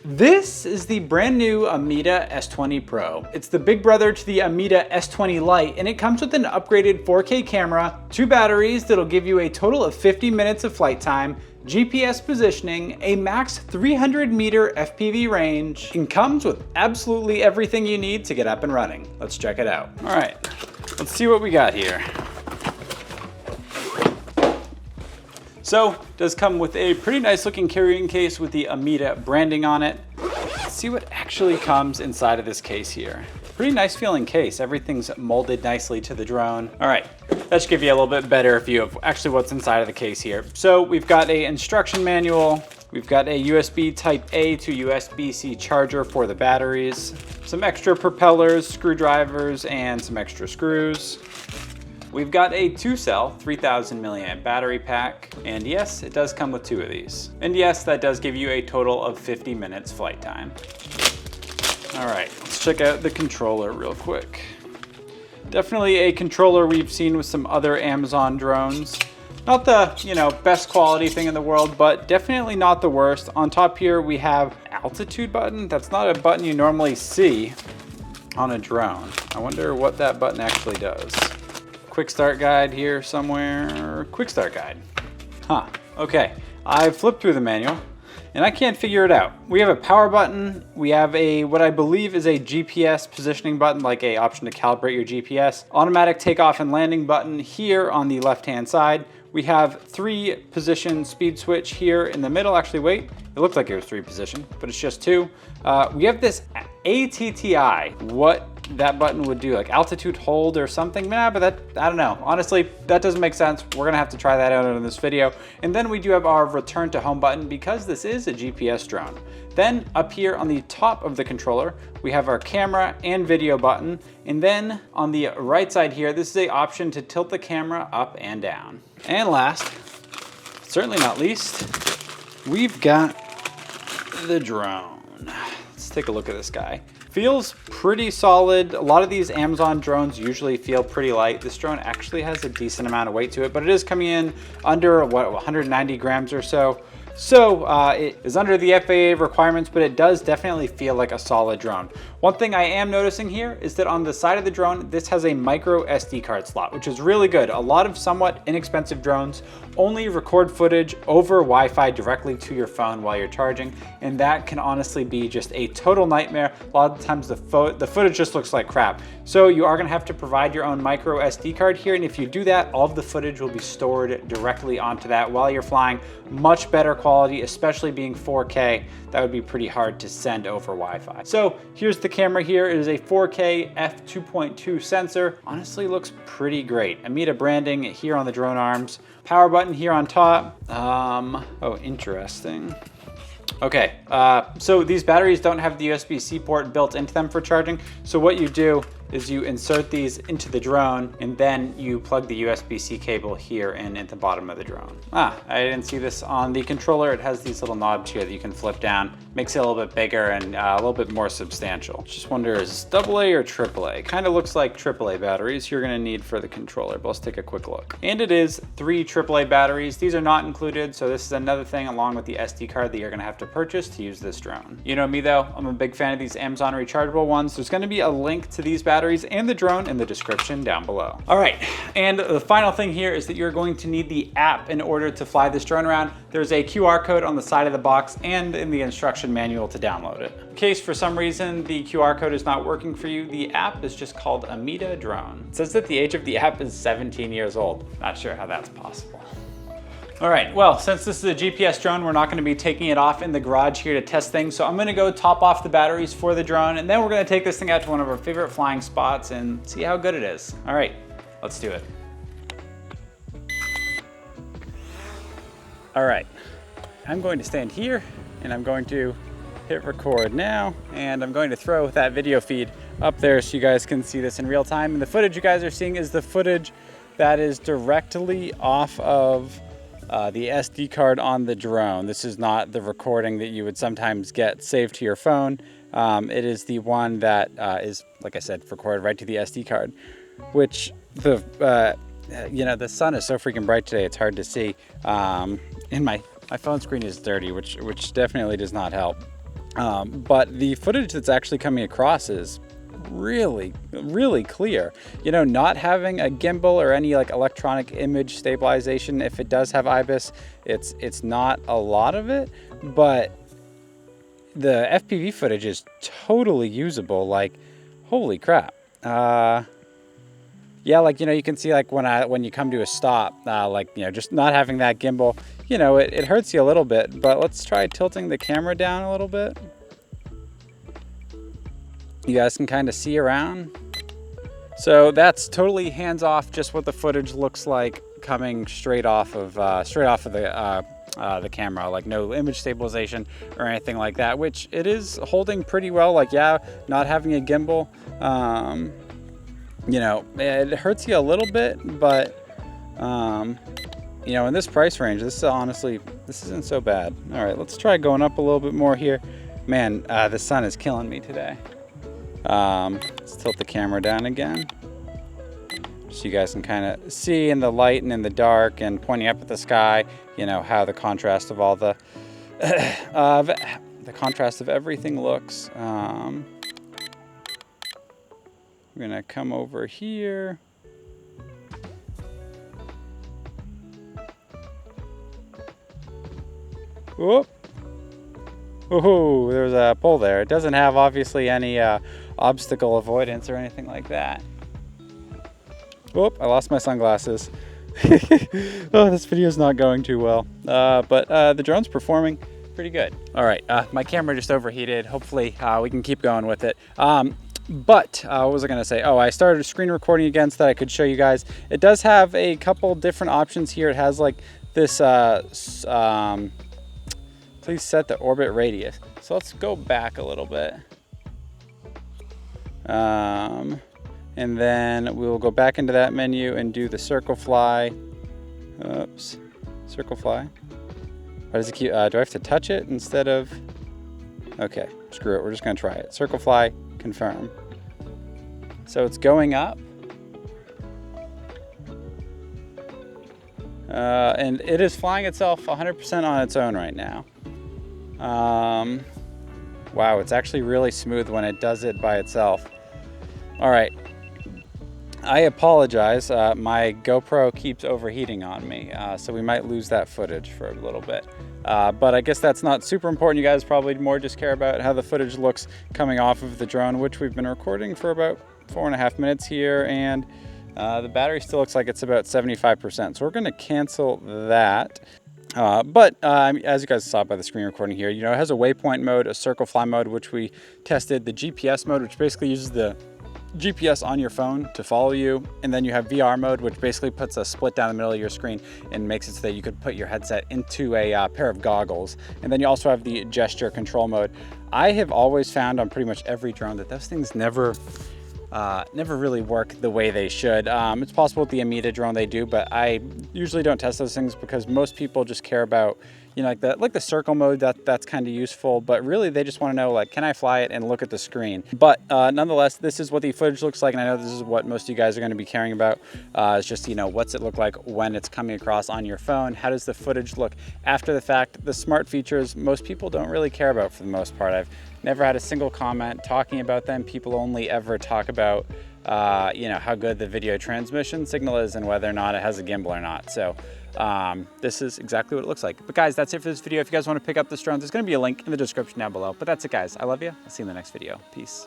This is the brand new Amida S20 Pro. It's the big brother to the Amida S20 Lite, and it comes with an upgraded 4K camera, 2 batteries that'll give you a total of 50 minutes of flight time, GPS positioning, a max 300-meter FPV range, and comes with absolutely everything you need to get up and running. Let's check it out. All right, let's see what we got here. So, it does come with a pretty nice looking carrying case with the Amida branding on it. Let's see what actually comes inside of this case here. Pretty nice feeling case. Everything's molded nicely to the drone. All right, that should give you a little bit better view of actually what's inside of the case here. So we've got an instruction manual. We've got a USB Type A to USB-C charger for the batteries, some extra propellers, screwdrivers, and some extra screws. We've got a 2-cell 3000 milliamp battery pack, and yes, it does come with 2 of these. And yes, that does give you a total of 50 minutes flight time. All right, let's check out the controller real quick. Definitely a controller we've seen with some other Amazon drones. Not the, best quality thing in the world, but definitely not the worst. On top here, we have altitude button. That's not a button you normally see on a drone. I wonder what that button actually does. Quick start guide here somewhere. Quick start guide. Huh, okay. I flipped through the manual and I can't figure it out. We have a power button. We have what I believe is a GPS positioning button, like a option to calibrate your GPS. Automatic takeoff and landing button here on the left-hand side. We have 3 position speed switch here in the middle. Actually, wait, it looked like it was 3 position, but it's just 2. We have this ATTI. What that button would do, like altitude hold or something. Nah, but I don't know. Honestly, that doesn't make sense. We're gonna have to try that out in this video. And then we do have our return to home button because this is a GPS drone. Then up here on the top of the controller, we have our camera and video button. And then on the right side here, this is an option to tilt the camera up and down. And last, certainly not least, we've got the drone. Let's take a look at this guy. Feels pretty solid. A lot of these Amazon drones usually feel pretty light. This drone actually has a decent amount of weight to it, but it is coming in under 190 grams or so. So it is under the FAA requirements, but it does definitely feel like a solid drone. One thing I am noticing here is that on the side of the drone, this has a micro SD card slot, which is really good. A lot of somewhat inexpensive drones only record footage over Wi-Fi directly to your phone while you're charging, and that can honestly be just a total nightmare. A lot of the times the footage just looks like crap. So you are gonna have to provide your own micro SD card here, and if you do that, all of the footage will be stored directly onto that while you're flying. Much better quality, especially being 4K. That would be pretty hard to send over Wi-Fi. So here's the camera here. It is a 4K f2.2 sensor. Honestly looks pretty great. Amida branding here on the drone arms. Power button here on top. Oh, interesting. Okay, so these batteries don't have the USB-C port built into them for charging. So what you do is you insert these into the drone and then you plug the USB-C cable here and at the bottom of the drone. I didn't see this on the controller. It has these little knobs here that you can flip down. Makes it a little bit bigger and a little bit more substantial. Just wonder, is this AA or AAA? Kind of looks like AAA batteries you're gonna need for the controller, but let's take a quick look. And it is 3 AAA batteries. These are not included, so this is another thing along with the SD card that you're gonna have to purchase to use this drone. You know me though, I'm a big fan of these Amazon rechargeable ones. There's gonna be a link to these batteries and the drone in the description down below. All right, and the final thing here is that you're going to need the app in order to fly this drone around. There's a QR code on the side of the box and in the instruction manual to download it. In case for some reason the QR code is not working for you, the app is just called Amida Drone. It says that the age of the app is 17 years old. Not sure how that's possible. All right, well, since this is a GPS drone, we're not gonna be taking it off in the garage here to test things, so I'm gonna go top off the batteries for the drone, and then we're gonna take this thing out to one of our favorite flying spots and see how good it is. All right, let's do it. All right, I'm going to stand here, and I'm going to hit record now, and I'm going to throw that video feed up there so you guys can see this in real time. And the footage you guys are seeing is the footage that is directly off of the SD card on the drone. This is not the recording that you would sometimes get saved to your phone. It is the one that is, like I said, recorded right to the SD card, which the sun is so freaking bright today, it's hard to see. And my phone screen is dirty, which definitely does not help. But the footage that's actually coming across is really, really clear. You know, not having a gimbal or any like electronic image stabilization, if it does have IBIS, it's not a lot of it, but the FPV footage is totally usable. Like, holy crap. Yeah, like, you know, you can see like when you come to a stop, like, you know, just not having that gimbal, you know, it hurts you a little bit. But let's try tilting the camera down a little bit. You guys can kind of see around. So that's totally hands off, just what the footage looks like coming straight off of the camera, like no image stabilization or anything like that, which it is holding pretty well. Like, yeah, not having a gimbal, you know, it hurts you a little bit, but you know, in this price range, this isn't so bad. All right, let's try going up a little bit more here. Man, the sun is killing me today. Let's tilt the camera down again, so you guys can kind of see in the light and in the dark and pointing up at the sky, you know, how the contrast of all the the contrast of everything looks. We're gonna come over here. Whoop. Ooh, there's a pole there. It doesn't have obviously any obstacle avoidance or anything like that. Whoop, I lost my sunglasses. Oh, this video is not going too well. But the drone's performing pretty good. All right, my camera just overheated. Hopefully we can keep going with it. But what was I gonna say? Oh, I started screen recording again so that I could show you guys. It does have a couple different options here. It has like this, please set the orbit radius. So let's go back a little bit. And then we'll go back into that menu and do the circle fly. Oops, circle fly. Why does it keep, do I have to touch it instead of? Okay, screw it, we're just gonna try it. Circle fly, confirm. So it's going up. And it is flying itself 100% on its own right now. Wow, it's actually really smooth when it does it by itself. All right, I apologize. My GoPro keeps overheating on me, so we might lose that footage for a little bit. But I guess that's not super important. You guys probably more just care about how the footage looks coming off of the drone, which we've been recording for about 4.5 minutes here, and the battery still looks like it's about 75%. So we're gonna cancel that. But as you guys saw by the screen recording here, you know, it has a waypoint mode, a circle fly mode, which we tested, the GPS mode, which basically uses the GPS on your phone to follow you, and then you have VR mode, which basically puts a split down the middle of your screen and makes it so that you could put your headset into a pair of goggles. And then you also have the gesture control mode. I have always found on pretty much every drone that those things never really work the way they should. It's possible with the Amida drone they do, but I usually don't test those things because most people just care about, you know, like the circle mode, that's kind of useful, but really they just want to know, like, can I fly it and look at the screen? But nonetheless, this is what the footage looks like, and I know this is what most of you guys are going to be caring about. It's just, you know, what's it look like when it's coming across on your phone? How does the footage look after the fact? The smart features, most people don't really care about for the most part. I've never had a single comment talking about them. People only ever talk about, you know, how good the video transmission signal is and whether or not it has a gimbal or not. So this is exactly what it looks like. But guys, that's it for this video. If you guys want to pick up this drone, there's going to be a link in the description down below. But that's it, guys. I love you. I'll see you in the next video. Peace.